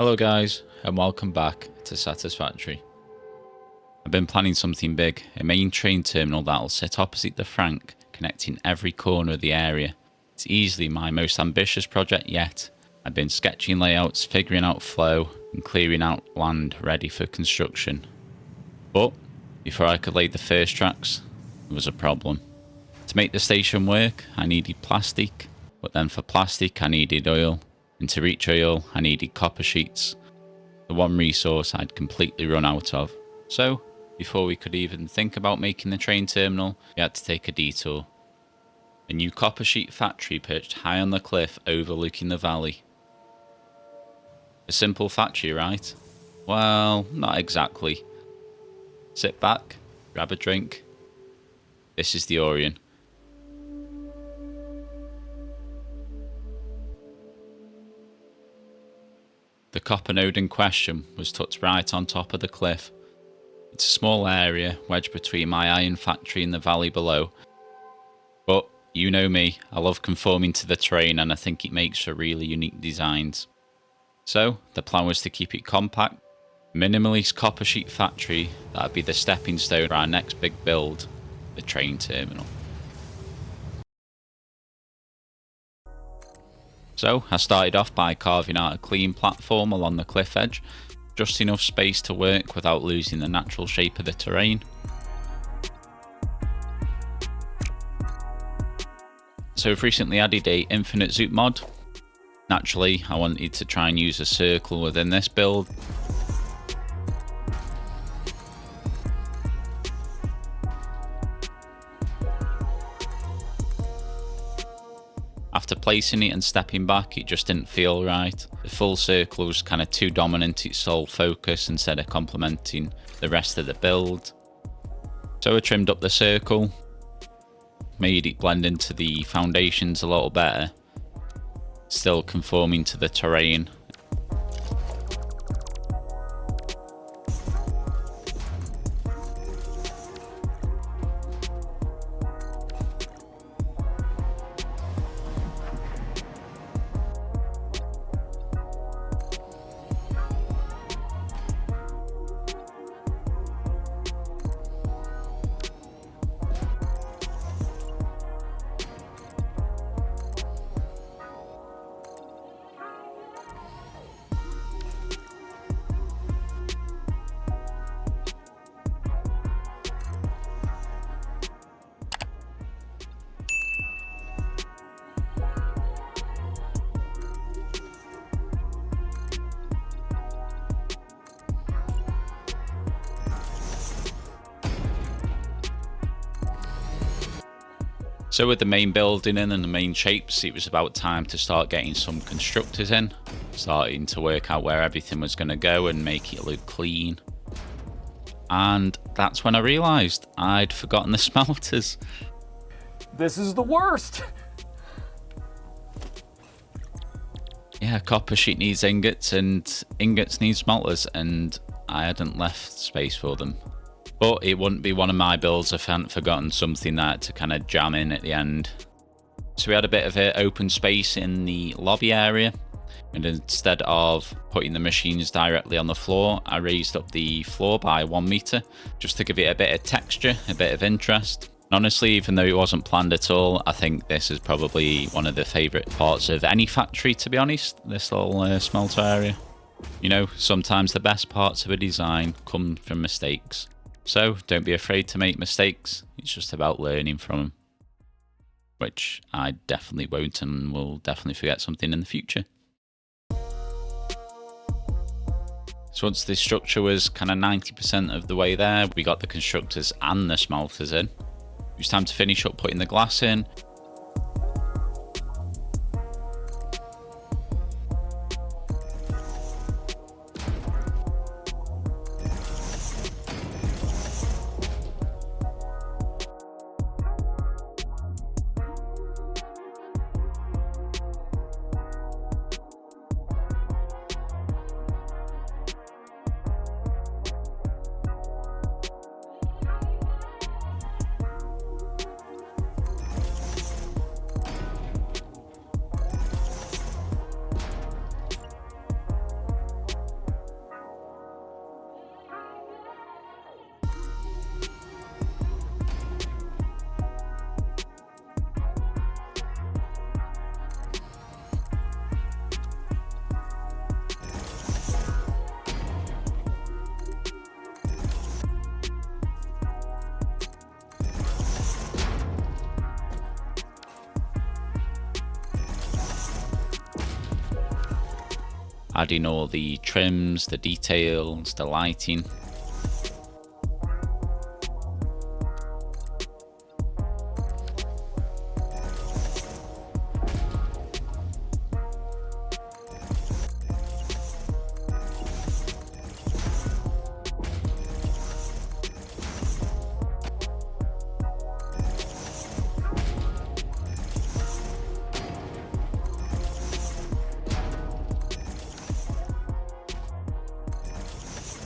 Hello guys, and welcome back to Satisfactory. I've been planning something big, a main train terminal that'll sit opposite the Frank, connecting every corner of the area. It's easily my most ambitious project yet. I've been sketching layouts, figuring out flow, and clearing out land ready for construction. But before I could lay the first tracks, there was a problem. To make the station work, I needed plastic, but then for plastic I needed oil, and to reach oil I needed copper sheets, the one resource I'd completely run out of. So, before we could even think about making the train terminal, we had to take a detour. A new copper sheet factory perched high on the cliff overlooking the valley. A simple factory, right? Well, not exactly. Sit back, grab a drink. This is the Aurion. The copper node in question was tucked right on top of the cliff. It's a small area wedged between my iron factory and the valley below. But you know me, I love conforming to the terrain and I think it makes for really unique designs. So the plan was to keep it compact, minimalist copper sheet factory that'd be the stepping stone for our next big build, the train terminal. So I started off by carving out a clean platform along the cliff edge, just enough space to work without losing the natural shape of the terrain. So we've recently added a infinite zoop mod. Naturally, I wanted to try and use a circle within this build. After placing it and stepping back, it just didn't feel right. The full circle was kind of too dominant, its sole focus, instead of complementing the rest of the build. So I trimmed up the circle, made it blend into the foundations a little better, still conforming to the terrain. So with the main building in and the main shapes, it was about time to start getting some constructors in, starting to work out where everything was going to go and make it look clean. And that's when I realised I'd forgotten the smelters. This is the worst! Yeah, copper sheet needs ingots and ingots need smelters, and I hadn't left space for them. But it wouldn't be one of my builds if I hadn't forgotten something that to kind of jam in at the end. So we had a bit of an open space in the lobby area, and instead of putting the machines directly on the floor, I raised up the floor by 1 meter just to give it a bit of texture, a bit of interest. And honestly, even though it wasn't planned at all, I think this is probably one of the favourite parts of any factory, to be honest, this little smelter area. You know, sometimes the best parts of a design come from mistakes. So don't be afraid to make mistakes, it's just about learning from them. Which I definitely won't, and will definitely forget something in the future. So once this structure was kind of 90% of the way there, we got the constructors and the smelters in. It was time to finish up putting the glass in. adding all the trims, the details, the lighting.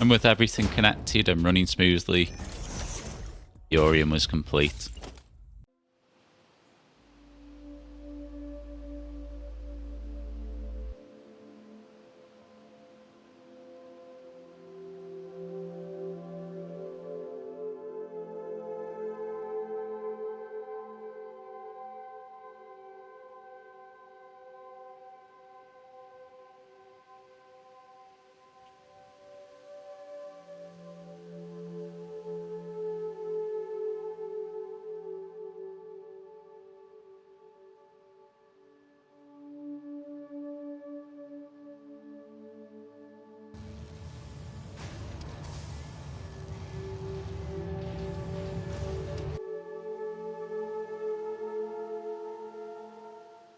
And with everything connected and running smoothly, the Aurion was complete.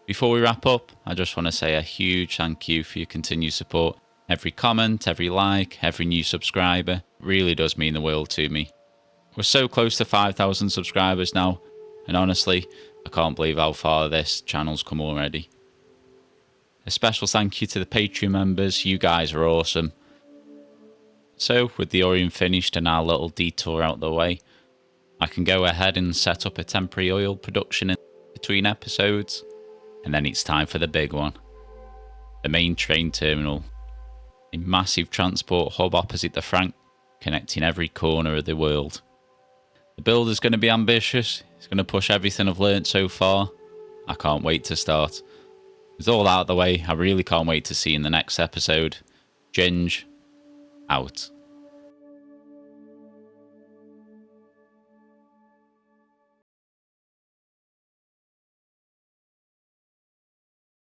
Before we wrap up, I just want to say a huge thank you for your continued support. Every comment, every like, every new subscriber really does mean the world to me. We're so close to 5,000 subscribers now, and honestly, I can't believe how far this channel's come already. A special thank you to the Patreon members, you guys are awesome. So, with the Aurion finished and our little detour out the way, I can go ahead and set up a temporary oil production in between episodes. And then it's time for the big one. The main train terminal. A massive transport hub opposite the Frank, connecting every corner of the world. The build is going to be ambitious. It's going to push everything I've learnt so far. I can't wait to start. It's all out of the way. I really can't wait to see you in the next episode. Ginge, out.